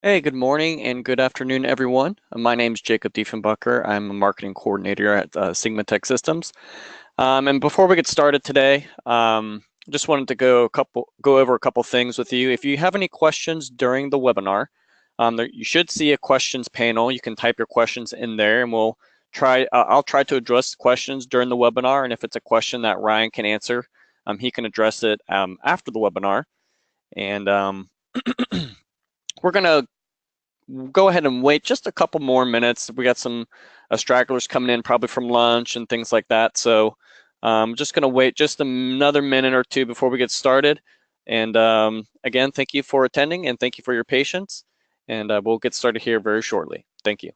Hey, good morning and good afternoon, everyone. My name is Jacob Diefenbacher. I'm a marketing coordinator at Sigmatek Systems. And before we get started today, just wanted to go over a couple things with you. If you have any questions during the webinar, you should see a questions panel. You can type your questions in there, and I'll try to address questions during the webinar. And if it's a question that Ryan can answer, he can address it after the webinar. And we're gonna go ahead and wait just a couple more minutes. We got some stragglers coming in probably from lunch and things like that. So just going to wait just another minute or two before we get started. And again, thank you for attending and thank you for your patience. And we'll get started here very shortly. Thank you.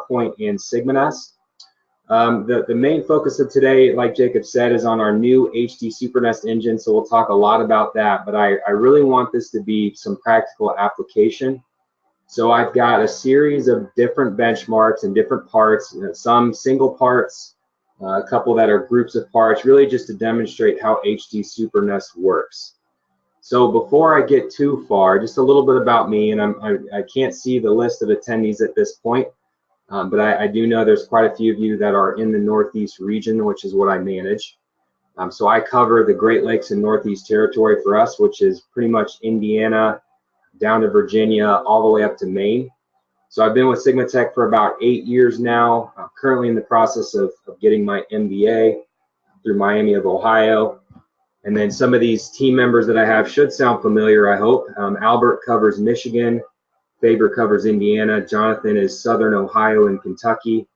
Point in SigmaNEST. The main focus of today, like Jacob said, is on our new HD Supernest engine, so we'll talk a lot about that, but I really want this to be some practical application. So I've got a series of different benchmarks and different parts, some single parts, a couple that are groups of parts, really just to demonstrate how HD Supernest works. So before I get too far, just a little bit about me, and I can't see the list of attendees at this point. But I do know there's quite a few of you that are in the Northeast region, which is what I manage. So I cover the Great Lakes and Northeast Territory for us, which is pretty much Indiana, down to Virginia, all the way up to Maine. So I've been with Sigmatek for about 8 years now. I'm currently in the process of getting my MBA through Miami of Ohio. And then some of these team members that I have should sound familiar, I hope. Albert covers Michigan. Faber covers Indiana. Jonathan is Southern Ohio and Kentucky.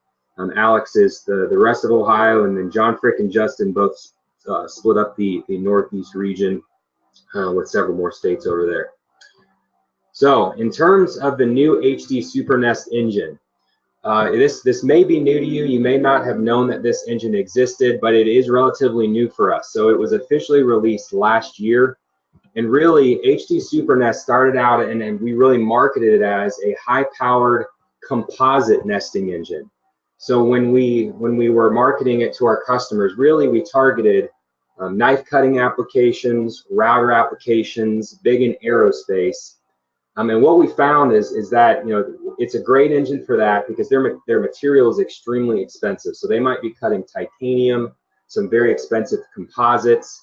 Alex is the rest of Ohio. And then John Frick and Justin both split up the Northeast region with several more states over there. So in terms of the new HD SuperNest engine, this may be new to you. You may not have known that this engine existed, but it is relatively new for us. So it was officially released last year. And really, HD SuperNest started out, and we really marketed it as a high-powered composite nesting engine. So when we were marketing it to our customers, really we targeted knife cutting applications, router applications, big in aerospace. And what we found is that it's a great engine for that because their material is extremely expensive. So they might be cutting titanium, some very expensive composites.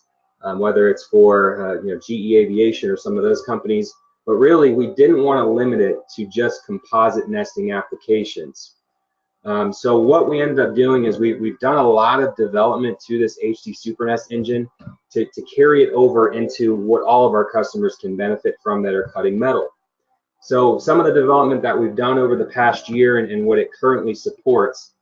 Whether it's for GE Aviation or some of those companies, but really we didn't want to limit it to just composite nesting applications. So what we ended up doing is we've done a lot of development to this HD SuperNest engine to carry it over into what all of our customers can benefit from that are cutting metal. So some of the development that we've done over the past year and what it currently supports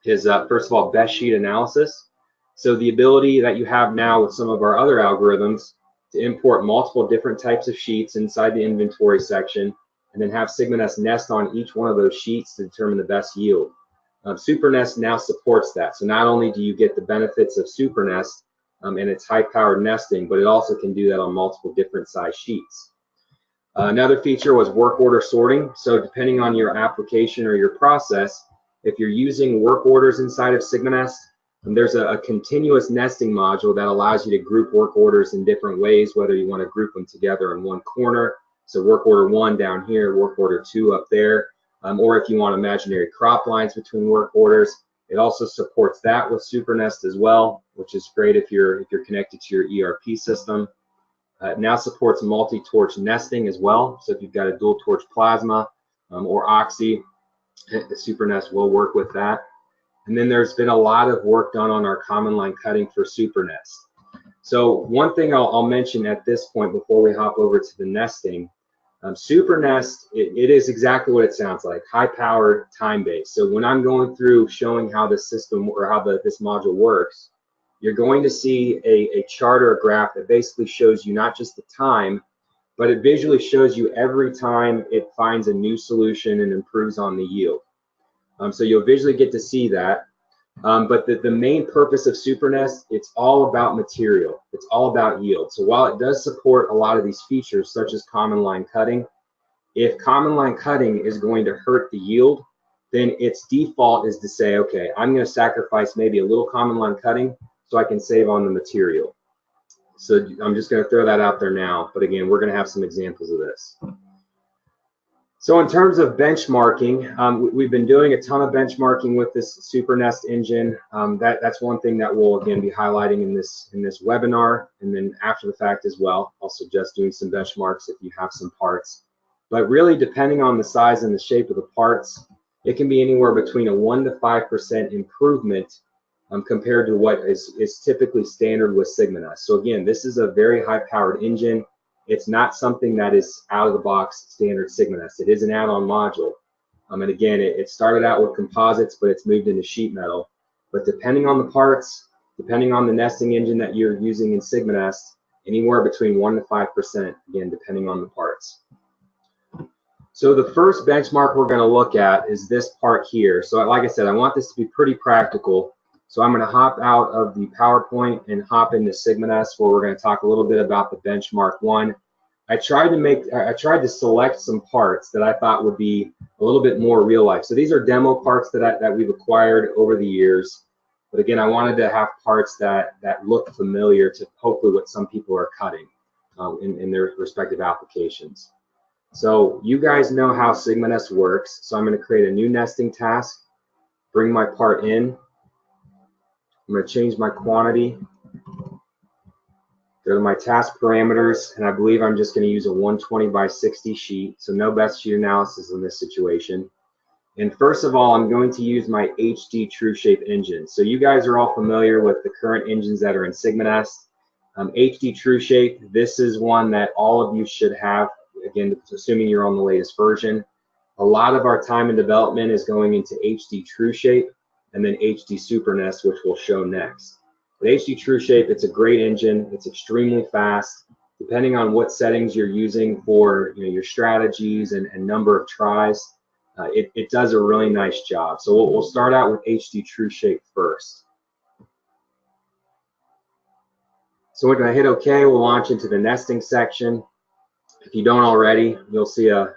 is first of all, best sheet analysis. So the ability that you have now with some of our other algorithms to import multiple different types of sheets inside the inventory section and then have SigmaNEST nest on each one of those sheets to determine the best yield. SuperNest now supports that. So not only do you get the benefits of SuperNest and its high-powered nesting, but it also can do that on multiple different size sheets. Another feature was work order sorting. So depending on your application or your process, if you're using work orders inside of SigmaNEST, there's a continuous nesting module that allows you to group work orders in different ways, whether you want to group them together in one corner. So work order 1 down here, work order 2 up there, or if you want imaginary crop lines between work orders. It also supports that with SuperNest as well, which is great if you're connected to your ERP system. It now supports multi-torch nesting as well. So if you've got a dual torch plasma or Oxy, The Supernest will work with that. And then there's been a lot of work done on our common line cutting for Supernest. So one thing I'll mention at this point before we hop over to the nesting, Supernest, it is exactly what it sounds like, high-powered, time-based. So when I'm going through showing how the system or how this module works, you're going to see a chart or a graph that basically shows you not just the time, but it visually shows you every time it finds a new solution and improves on the yield. So you'll visually get to see that. But the main purpose of Supernest, it's all about material. It's all about yield. So while it does support a lot of these features, such as common line cutting, if common line cutting is going to hurt the yield, then its default is to say, okay, I'm going to sacrifice maybe a little common line cutting so I can save on the material. So I'm just going to throw that out there now. But again, we're going to have some examples of this. So in terms of benchmarking, we've been doing a ton of benchmarking with this Supernest engine. That's one thing that we'll again be highlighting in this webinar, and then after the fact as well. I'll suggest doing some benchmarks if you have some parts. But really, depending on the size and the shape of the parts, it can be anywhere between a 1 to 5% improvement compared to what is typically standard with SigmaNEST. So again, this is a very high-powered engine. It's not something that is out of the box standard SigmaNEST. It is an add-on module. And again, it started out with composites, but it's moved into sheet metal. But depending on the parts, depending on the nesting engine that you're using in SigmaNEST, anywhere between 1 to 5%, again, depending on the parts. So the first benchmark we're going to look at is this part here. So like I said, I want this to be pretty practical. So I'm going to hop out of the PowerPoint and hop into SigmaNEST, where we're going to talk a little bit about the benchmark one. I tried to select some parts that I thought would be a little bit more real life. So these are demo parts that we've acquired over the years. But again, I wanted to have parts that look familiar to hopefully what some people are cutting in their respective applications. So you guys know how SigmaNEST works. So I'm going to create a new nesting task, bring my part in. I'm going to change my quantity, go to my task parameters, and I believe I'm just going to use a 120 by 60 sheet, so no best sheet analysis in this situation. And first of all, I'm going to use my HD TrueShape engine. So you guys are all familiar with the current engines that are in SigmaNEST. HD TrueShape, this is one that all of you should have, again, assuming you're on the latest version. A lot of our time in development is going into HD TrueShape, and then HD Supernest, which we'll show next. But HD TrueShape, it's a great engine. It's extremely fast. Depending on what settings you're using for your strategies and number of tries, it does a really nice job. So we'll start out with HD TrueShape first. So we're going to hit OK. We'll launch into the nesting section. If you don't already, you'll see you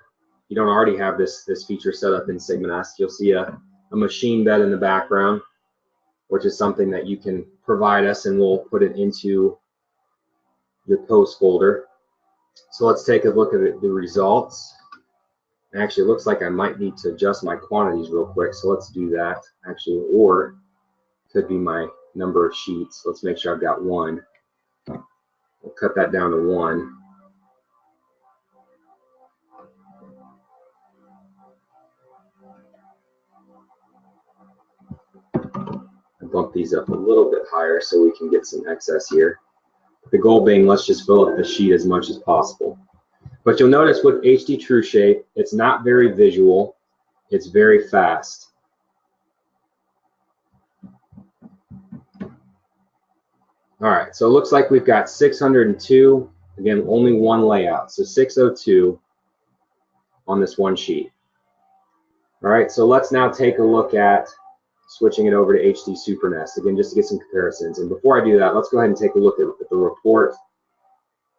don't already have this feature set up in SigmaNEST. You'll see a machine bed in the background, which is something that you can provide us, and we'll put it into your post folder. So let's take a look at the results. Actually, it looks like I might need to adjust my quantities real quick, so let's do that. Actually, or it could be my number of sheets. Let's make sure I've got 1. We'll cut that down to 1. Bump these up a little bit higher so we can get some excess here. The goal being, let's just fill up the sheet as much as possible. But you'll notice with HD TrueShape, it's not very visual, it's very fast. All right, so it looks like we've got 602, again, only one layout, so 602 on this one sheet. All right, so let's now take a look at switching it over to HD Supernest, again, just to get some comparisons. And before I do that, let's go ahead and take a look at the report,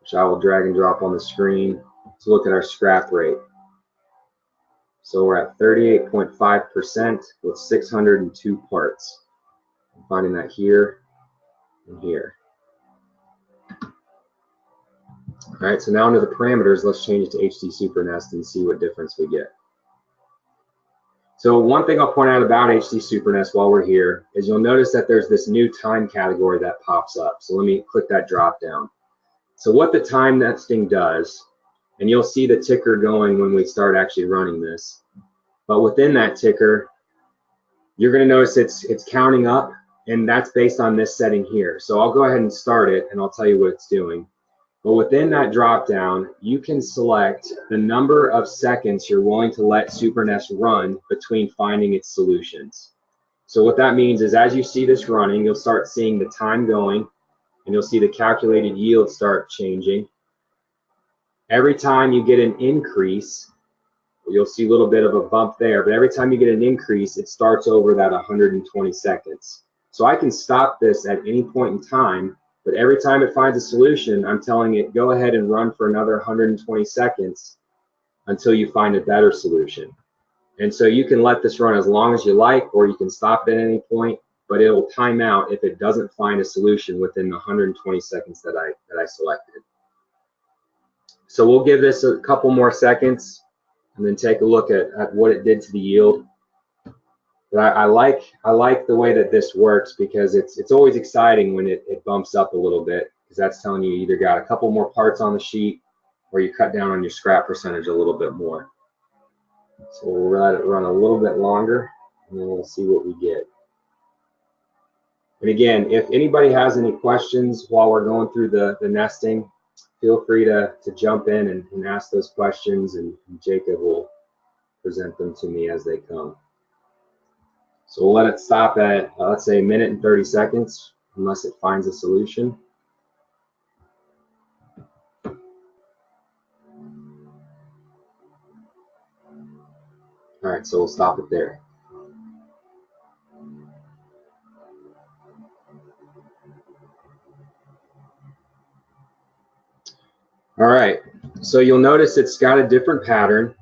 which I will drag and drop on the screen to look at our scrap rate. So we're at 38.5% with 602 parts. I'm finding that here and here. All right, so now under the parameters, let's change it to HD Supernest and see what difference we get. So one thing I'll point out about HD Supernest while we're here is you'll notice that there's this new time category that pops up. So let me click that drop down. So what the time nesting does, and you'll see the ticker going when we start actually running this, But within that ticker, you're going to notice it's counting up, and that's based on this setting here. So I'll go ahead and start it, and I'll tell you what it's doing. But within that drop down, you can select the number of seconds you're willing to let Supernest run between finding its solutions. So what that means is as you see this running, you'll start seeing the time going, and you'll see the calculated yield start changing. Every time you get an increase, you'll see a little bit of a bump there, but every time you get an increase, it starts over that 120 seconds. So I can stop this at any point in time, but every time it finds a solution, I'm telling it, go ahead and run for another 120 seconds until you find a better solution. And so you can let this run as long as you like, or you can stop it at any point, but it'll time out if it doesn't find a solution within the 120 seconds that I selected. So we'll give this a couple more seconds and then take a look at what it did to the yield. But I like the way that this works, because it's always exciting when it bumps up a little bit, because that's telling you either got a couple more parts on the sheet or you cut down on your scrap percentage a little bit more. So we'll let it run a little bit longer, and then we'll see what we get. And again, if anybody has any questions while we're going through the nesting, feel free to jump in and ask those questions, and Jacob will present them to me as they come. So we'll let it stop at, let's say, 1 minute and 30 seconds, unless it finds a solution. All right, so we'll stop it there. All right, so you'll notice it's got a different pattern.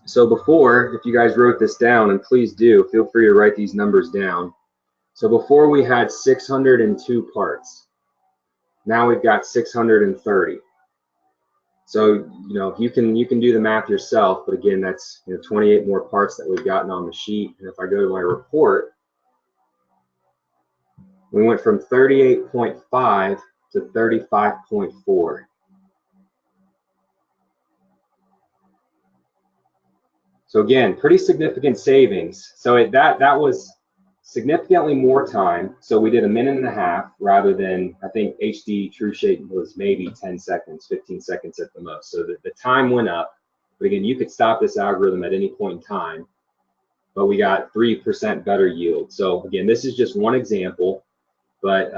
So before, if you guys wrote this down, and please do, feel free to write these numbers down. So before we had 602 parts. Now we've got 630. So, you know, you can do the math yourself, but again, that's 28 more parts that we've gotten on the sheet. And if I go to my report, we went from 38.5 to 35.4. So again, pretty significant savings. So that was significantly more time. So we did 1.5 minutes rather than, I think HD True Shape was maybe 10 seconds, 15 seconds at the most. So the time went up. But again, you could stop this algorithm at any point in time, but we got 3% better yield. So again, this is just one example, but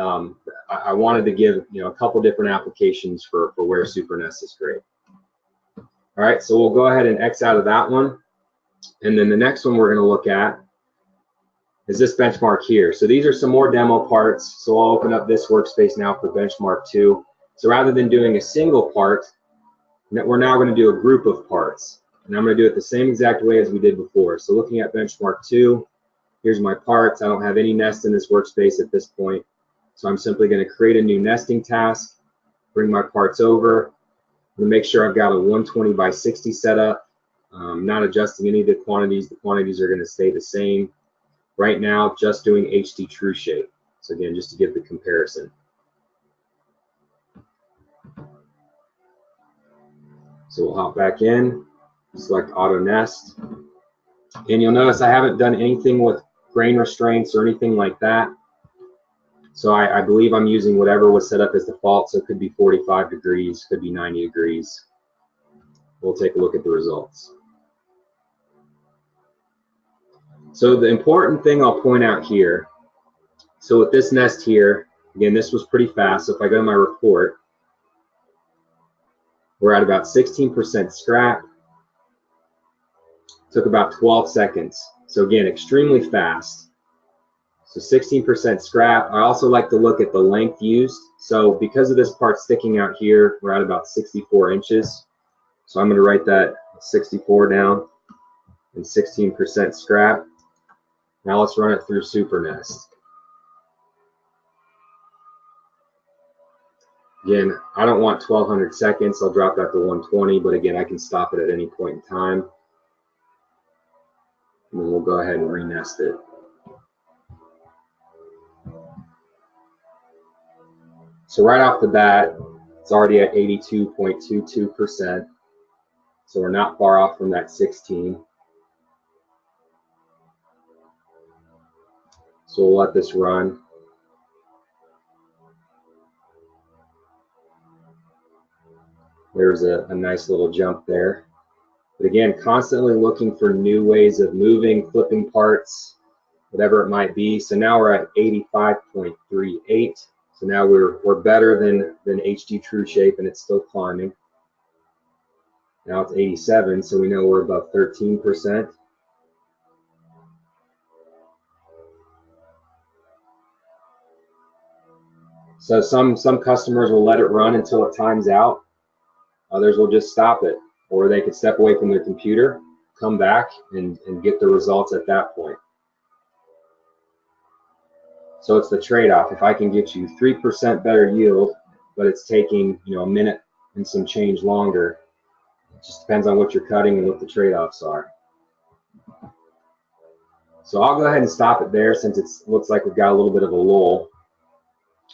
I wanted to give a couple different applications for where Supernest is great. All right, so we'll go ahead and X out of that one. And then the next one we're going to look at is this benchmark here. So these are some more demo parts. So I'll open up this workspace now for benchmark 2. So rather than doing a single part, we're now going to do a group of parts. And I'm going to do it the same exact way as we did before. So looking at benchmark 2, here's my parts. I don't have any nest in this workspace at this point. So I'm simply going to create a new nesting task, bring my parts over. I'm going to make sure I've got a 120 by 60 setup. Not adjusting any of the quantities. The quantities are going to stay the same. Right now, just doing HD True Shape. So again, just to give the comparison. So we'll hop back in, select Auto Nest. And you'll notice I haven't done anything with grain restraints or anything like that. So I believe I'm using whatever was set up as default. So it could be 45 degrees, could be 90 degrees. We'll take a look at the results. So the important thing I'll point out here, so with this nest here, again, this was pretty fast. So if I go to my report, we're at about 16% scrap. Took about 12 seconds. So again, extremely fast. So 16% scrap. I also like to look at the length used. So because of this part sticking out here, we're at about 64 inches. So I'm going to write that 64 down and 16% scrap. Now let's run it through Supernest. Again, I don't want 1200 seconds. I'll drop that to 120, but again, I can stop it at any point in time. And then we'll go ahead and re-nest it. So right off the bat, it's already at 82.22%. So we're not far off from that 16. So we'll let this run. There's a nice little jump there. But again, constantly looking for new ways of moving, flipping parts, whatever it might be. So now we're at 85.38. So now we're better than HD True Shape, and it's still climbing. Now it's 87, so we know we're above 13%. So some customers will let it run until it times out. Others will just stop it, or they could step away from their computer, come back, and get the results at that point. So it's the trade-off. If I can get you 3% better yield, but it's taking, you know, a minute and some change longer, it just depends on what you're cutting and what the trade-offs are. So I'll go ahead and stop it there since it looks like we've got a little bit of a lull,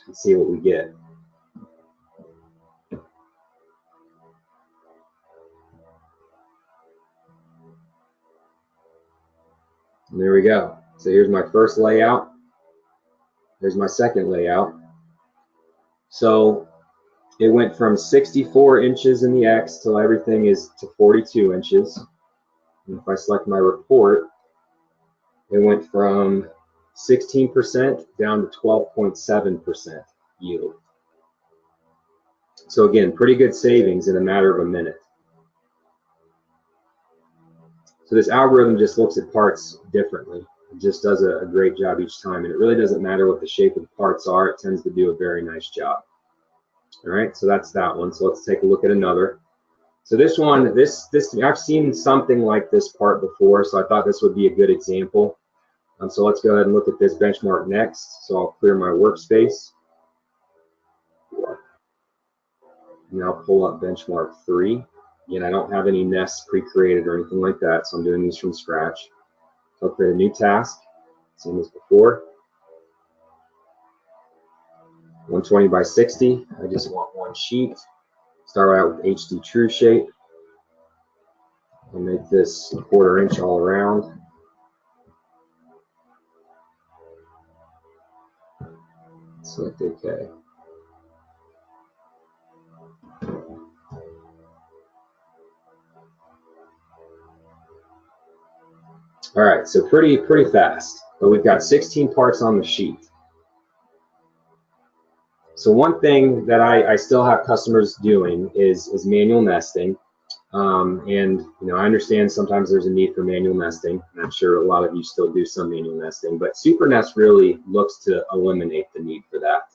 and see what we get. And there we go. So here's my first layout. There's my second layout. So it went from 64 inches in the X till everything is to 42 inches. And if I select my report, it went from 16% down to 12.7% yield. So again, pretty good savings in a matter of a minute. So this algorithm just looks at parts differently. It just does a great job each time, and it really doesn't matter what the shape of the parts are. It tends to do a very nice job. All right, so that's that one. So let's take a look at another. So this one, I've seen something like this part before, so I thought this would be a good example. So let's go ahead and look at this benchmark next. So I'll clear my workspace. Now pull up benchmark 3. Again, I don't have any nests pre-created or anything like that, so I'm doing these from scratch. So I'll create a new task, same as before. 120 by 60. I just want one sheet. Start out with HD True Shape. I'll make this 1/4 inch all around. Select OK. All right, so pretty fast, but we've got 16 parts on the sheet. So one thing that I still have customers doing is manual nesting, and you know, I understand sometimes there's a need for manual nesting, and I'm sure a lot of you still do some manual nesting, but Supernest really looks to eliminate the need for that.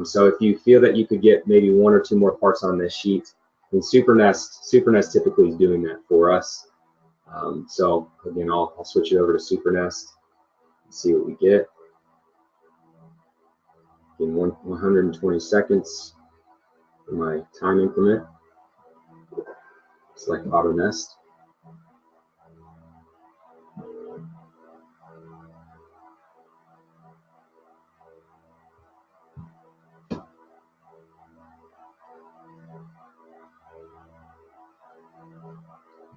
So if you feel that you could get maybe 1 or 2 more parts on this sheet, then Supernest typically is doing that for us. So again, I'll switch it over to Supernest and see what we get. In 120 seconds for my time increment. Select Auto Nest.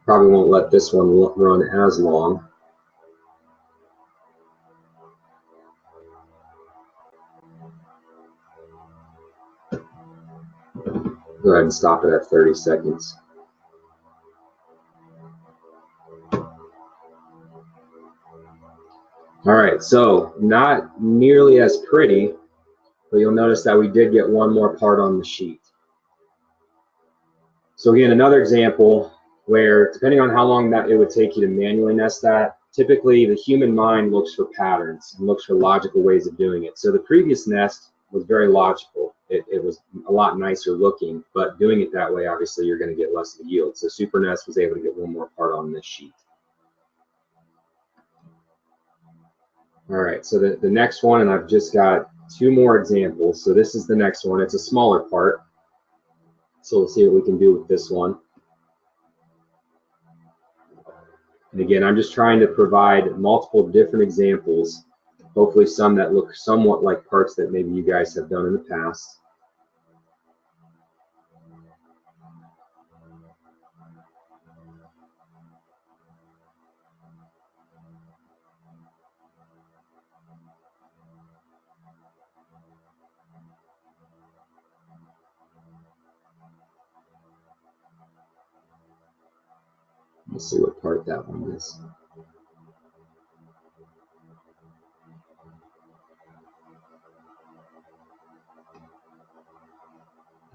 Probably won't let this one run as long. Go ahead and stop it at 30 seconds. All right, so not nearly as pretty, but you'll notice that we did get 1 more part on the sheet. So again, another example where depending on how long that it would take you to manually nest that, typically the human mind looks for patterns and looks for logical ways of doing it. So the previous nest was very logical. It was a lot nicer looking, but doing it that way, obviously you're going to get less of a yield. So Supernest was able to get 1 more part on this sheet. All right, so the next one, and I've just got 2 more examples. So this is the next one. It's a smaller part. So we'll see what we can do with this one. And again, I'm just trying to provide multiple different examples, hopefully some that look somewhat like parts that maybe you guys have done in the past. Let's see what part that one is.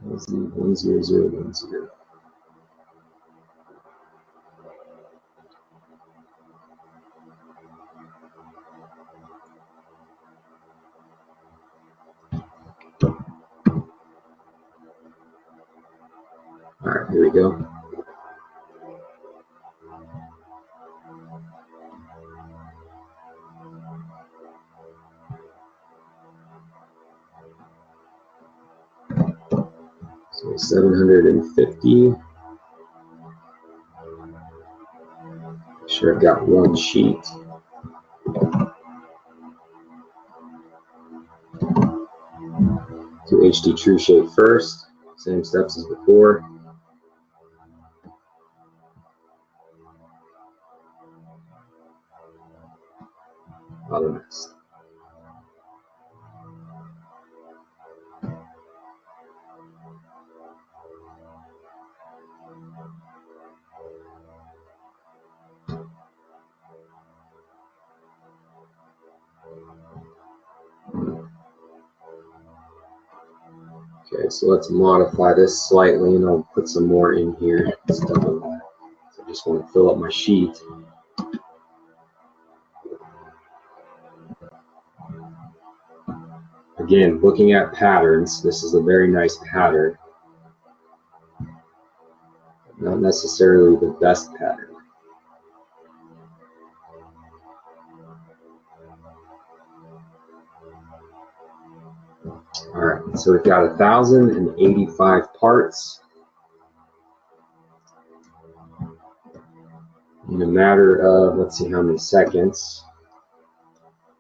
Let's see, 10010. All right, here we go. So 750. Make sure I've got one sheet. Do HD True Shape first. Same steps as before. SigmaNEST. Okay, so let's modify this slightly, and I'll put some more in here. So I just want to fill up my sheet. Again, looking at patterns, this is a very nice pattern. Not necessarily the best pattern. All right, so we've got 1,085 parts in a matter of, let's see how many seconds,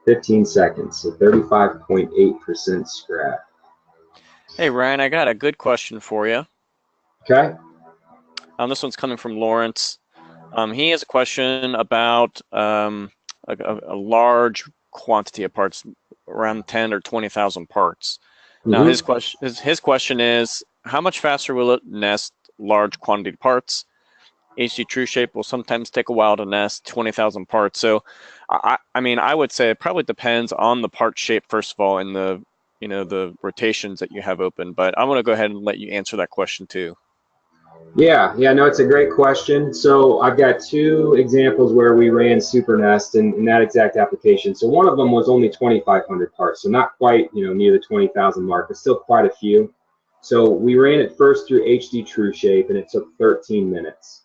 15 seconds, so 35.8% scrap. Hey Ryan, I got a good question for you. Okay. This one's coming from Lawrence. He has a question about a large quantity of parts, around 10 or 20,000 parts. Now his question is, how much faster will it nest large quantity parts? HD True Shape will sometimes take a while to nest 20,000 parts. So, I mean, I would say it probably depends on the part shape first of all, and the rotations that you have open. But I want to go ahead and let you answer that question too. Yeah, no, it's a great question. So I've got two examples where we ran Supernest in that exact application. So one of them was only 2,500 parts, so not quite, near the 20,000 mark, but still quite a few. So we ran it first through HD True Shape, and it took 13 minutes.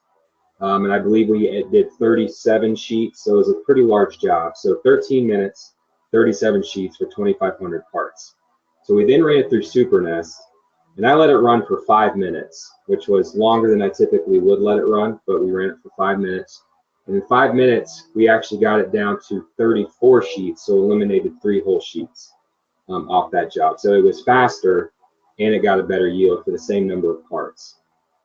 And I believe we did 37 sheets, so it was a pretty large job. So 13 minutes, 37 sheets for 2,500 parts. So we then ran it through Supernest, and I let it run for 5 minutes, which was longer than I typically would let it run, but we ran it for 5 minutes. And in 5 minutes, we actually got it down to 34 sheets, so eliminated 3 whole sheets off that job. So it was faster, and it got a better yield for the same number of parts.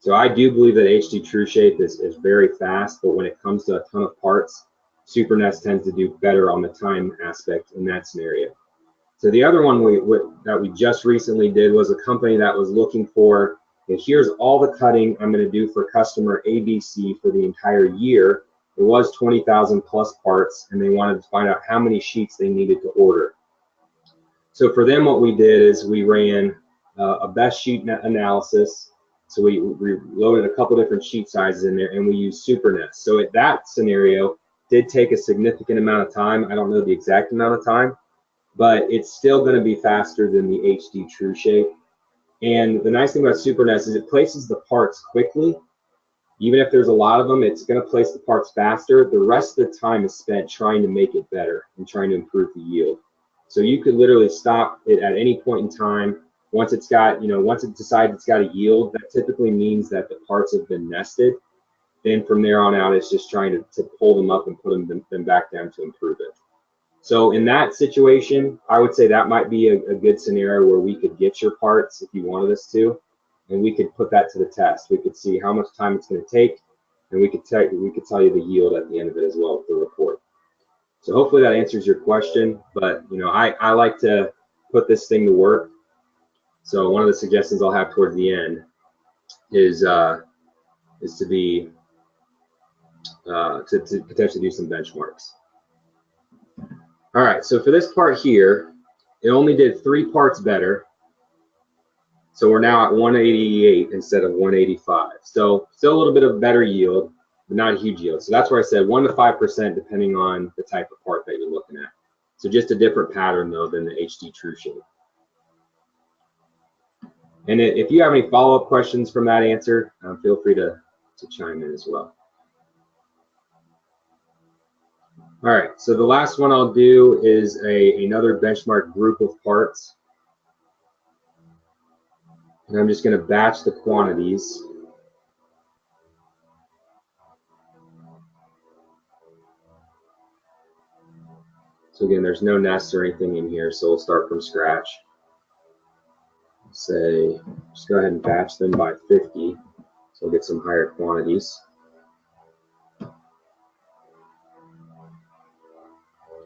So I do believe that HD True Shape is very fast, but when it comes to a ton of parts, SuperNest tends to do better on the time aspect in that scenario. So the other one that we just recently did was a company that was looking for, here's all the cutting I'm going to do for customer ABC for the entire year. It was 20,000 plus parts, and they wanted to find out how many sheets they needed to order. So for them, what we did is we ran a best sheet analysis. So we loaded a couple different sheet sizes in there, and we used SuperNest. So at that scenario, did take a significant amount of time. I don't know the exact amount of time, but it's still going to be faster than the HD True Shape. And the nice thing about SuperNest is it places the parts quickly. Even if there's a lot of them, it's going to place the parts faster. The rest of the time is spent trying to make it better and trying to improve the yield. So you could literally stop it at any point in time. Once it's got, once it decides it's got a yield, that typically means that the parts have been nested. Then from there on out, it's just trying to pull them up and put them back down to improve it. So in that situation, I would say that might be a good scenario where we could get your parts if you wanted us to, and we could put that to the test. We could see how much time it's going to take, and we could tell you the yield at the end of it as well with the report. So hopefully that answers your question. But I like to put this thing to work. So one of the suggestions I'll have towards the end is to be to potentially do some benchmarks. All right, so for this part here, it only did 3 parts better. So we're now at 188 instead of 185. So still a little bit of better yield, but not a huge yield. So that's where I said 1 to 5% depending on the type of part that you're looking at. So just a different pattern though than the HD True Shape. And if you have any follow-up questions from that answer, feel free to chime in as well. All right, so the last one I'll do is another benchmark group of parts. And I'm just going to batch the quantities. So again, there's no nests or anything in here, so we'll start from scratch. Say, just go ahead and batch them by 50, so we'll get some higher quantities.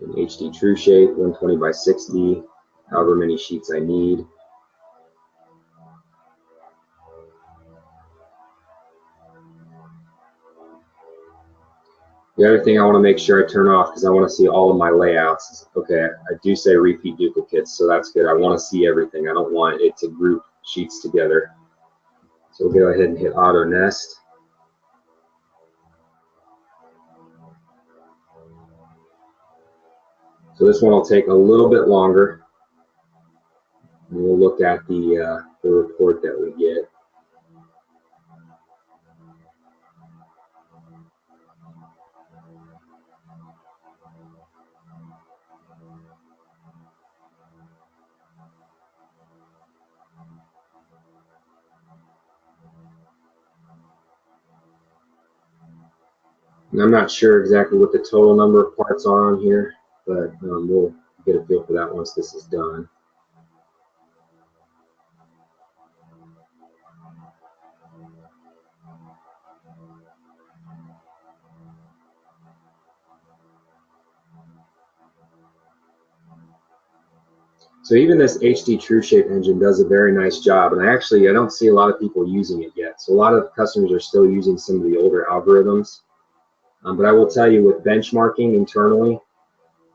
An HD True Shape, 120 by 60, however many sheets I need. The other thing I want to make sure I turn off, because I want to see all of my layouts. Okay, I do say repeat duplicates, so that's good. I want to see everything. I don't want it to group sheets together. So we'll go ahead and hit Auto Nest. So this one will take a little bit longer. And we'll look at the report that we get. And I'm not sure exactly what the total number of parts are on here, but we'll get a feel for that once this is done. So even this HD True Shape engine does a very nice job, and I don't see a lot of people using it yet. So a lot of customers are still using some of the older algorithms. But I will tell you, with benchmarking internally,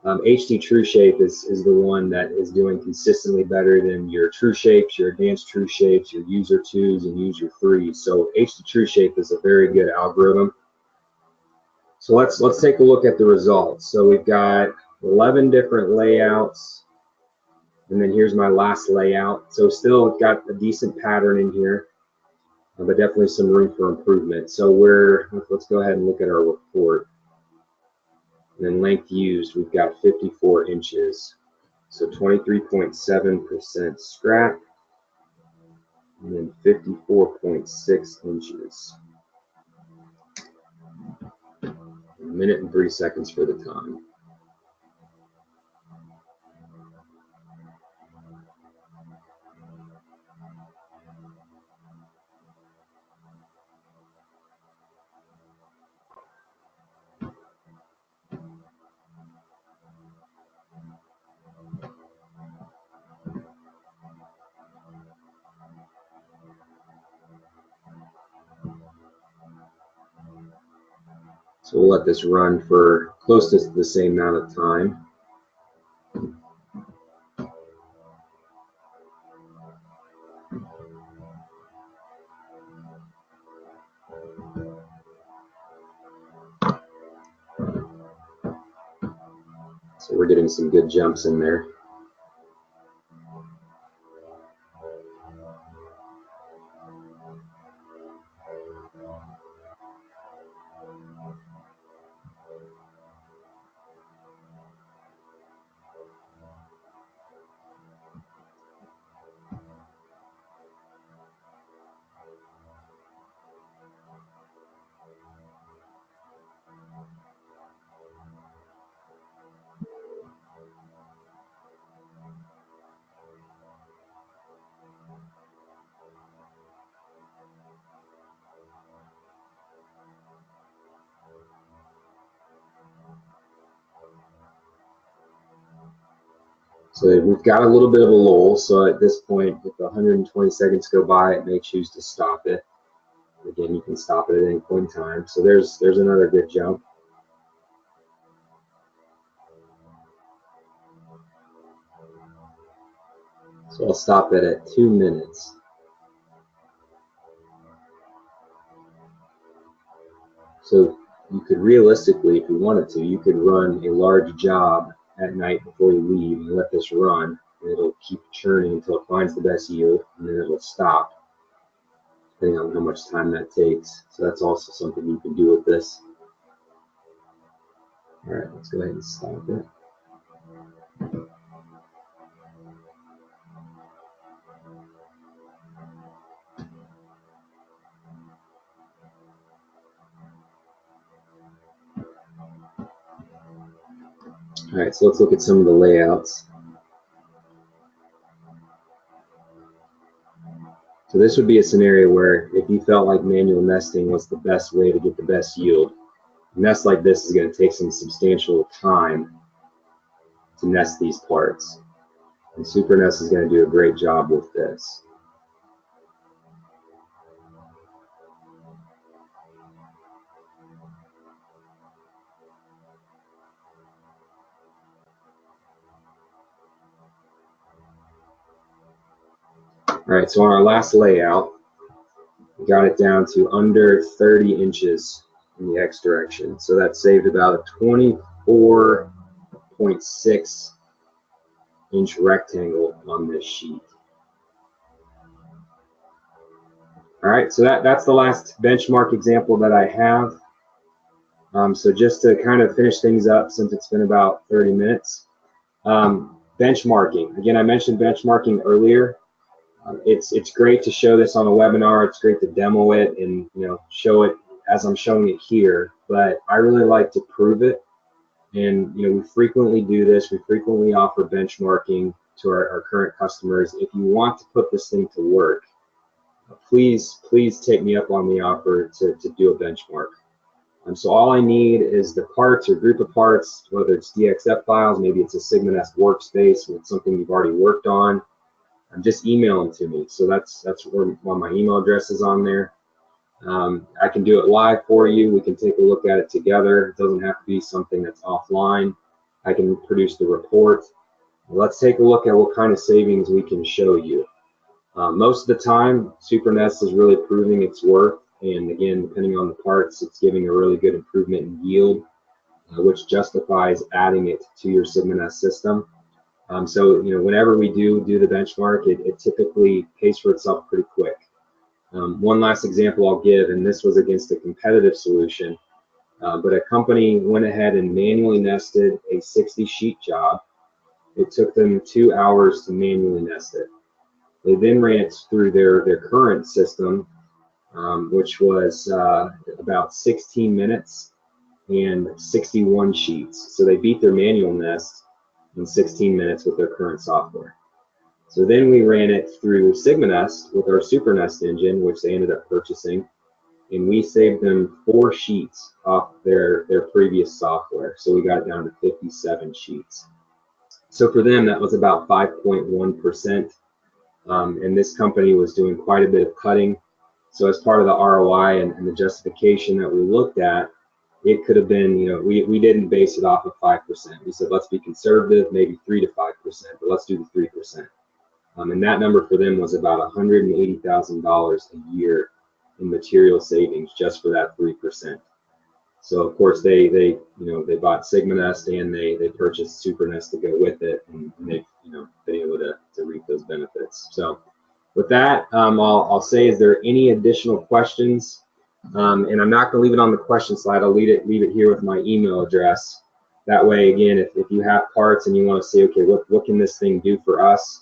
HD True Shape is the one that is doing consistently better than your True Shapes, your Advanced True Shapes, your User 2s, and User 3s. So HD True Shape is a very good algorithm. So let's take a look at the results. So we've got 11 different layouts. And then here's my last layout. So still we've got a decent pattern in here, but definitely some room for improvement. So let's go ahead and look at our report. And then length used, we've got 54 inches. So 23.7% scrap, and then 54.6 inches. A minute and 3 seconds for the time. So we'll let this run for close to the same amount of time. So we're getting some good jumps in there. So we've got a little bit of a lull. So at this point, if 120 seconds go by, it may choose to stop it. Again, you can stop it at any point in time. So there's another good jump. So I'll stop it at 2 minutes. So you could realistically, if you wanted to, you could run a large job at night before you leave and let this run, and it'll keep churning until it finds the best yield, and then it'll stop, depending on how much time that takes. So that's also something you can do with this. All right, let's go ahead and stop it. All right, so let's look at some of the layouts. So this would be a scenario where if you felt like manual nesting was the best way to get the best yield, a nest like this is going to take some substantial time to nest these parts. And Supernest is going to do a great job with this. All right, so on our last layout, we got it down to under 30 inches in the X direction. So that saved about a 24.6 inch rectangle on this sheet. All right, so that's the last benchmark example that I have. So just to kind of finish things up, since it's been about 30 minutes, benchmarking. Again, I mentioned benchmarking earlier. It's great to show this on a webinar. It's great to demo it and show it as I'm showing it here. But I really like to prove it, and we frequently do this. We frequently offer benchmarking to our current customers. If you want to put this thing to work, please take me up on the offer to do a benchmark. So all I need is the parts or group of parts, whether it's DXF files, maybe it's a SigmaNEST workspace with something you've already worked on. Just email them to me. So that's where my email address is on there. I can do it live for you. We can take a look at it together. It doesn't have to be something that's offline. I can produce the report. Let's take a look at what kind of savings we can show you. Most of the time, Supernest is really proving its worth. And again, depending on the parts, it's giving a really good improvement in yield, which justifies adding it to your SigmaNEST system. So whenever we do the benchmark, it typically pays for itself pretty quick. One last example I'll give, and this was against a competitive solution, but a company went ahead and manually nested a 60 sheet job. It took them 2 hours to manually nest it. They then ran it through their current system, which was about 16 minutes and 61 sheets. So they beat their manual nest in 16 minutes with their current software. So then we ran it through SigmaNEST with our Supernest engine, which they ended up purchasing, and we saved them 4 sheets off their previous software. So we got it down to 57 sheets. So for them, that was about 5.1%. And this company was doing quite a bit of cutting. So as part of the ROI and the justification that we looked at, it could have been, we didn't base it off of 5%. We said, let's be conservative, maybe 3 to 5%, but let's do the 3%. And that number for them was about $180,000 a year in material savings just for that 3%. So of course they bought SigmaNEST and they purchased Supernest to go with it, and they've been able to reap those benefits. So with that, I'll say, is there any additional questions? And I'm not going to leave it on the question slide. I'll leave it here with my email address. That way, again, if you have parts and you want to say, okay, what can this thing do for us?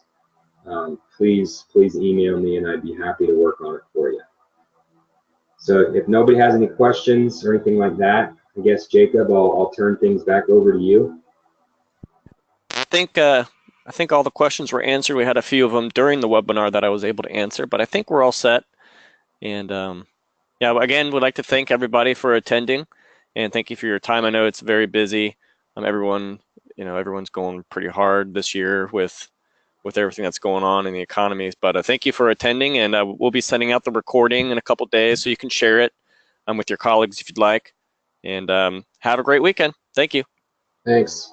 Please email me, and I'd be happy to work on it for you. So if nobody has any questions or anything like that, I guess, Jacob, I'll turn things back over to you. I think all the questions were answered. We had a few of them during the webinar that I was able to answer, but I think we're all set. And yeah, again, we'd like to thank everybody for attending, and thank you for your time. I know it's very busy. Everyone's going pretty hard this year with with everything that's going on in the economy. But thank you for attending, and we'll be sending out the recording in a couple days so you can share it with your colleagues if you'd like. And have a great weekend. Thank you. Thanks.